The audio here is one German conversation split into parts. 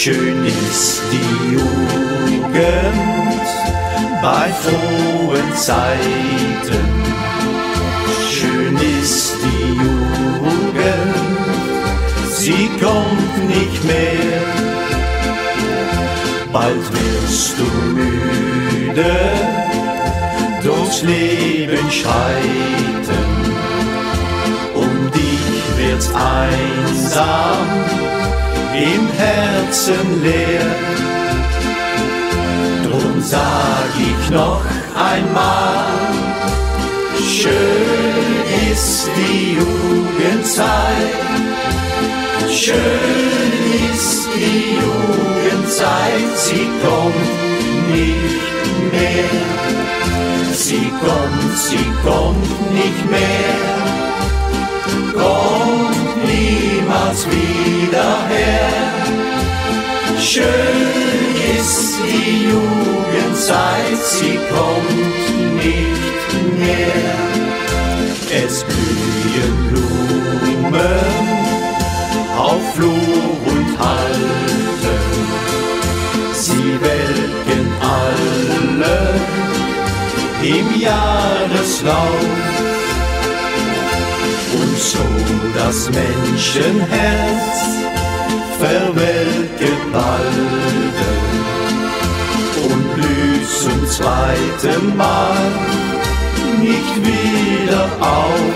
Schön ist die Jugend bei frohen Zeiten. Schön ist die Jugend, sie kommt nicht mehr. Bald wirst du müde durchs Leben schreiten. Um dich wird's einsam, im Herzen leer. Drum sag ich noch einmal, schön ist die Jugendzeit. Schön ist die Jugendzeit, sie kommt nicht mehr. Sie kommt nicht mehr, kommt niemals wieder her. Schön ist die Jugendzeit, sie kommt nicht mehr. Es blühen Blumen auf Flur und Halde, sie welken alle im Jahreslauf. Und so das Menschenherz verwelket balde und blüht zum zweiten Mal nicht wieder auf.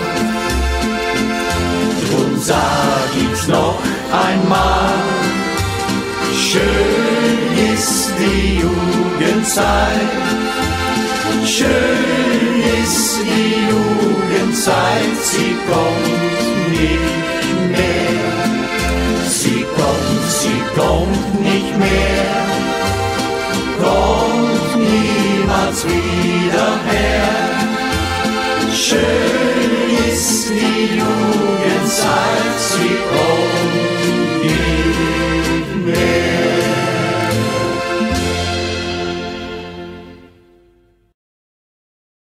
Drum sag ich noch einmal, schön ist die Jugendzeit. Schön ist die Jugendzeit, sie kommt nicht mehr. Sie kommt nicht mehr, kommt niemals wieder her. Schön ist die Jugendzeit, sie kommt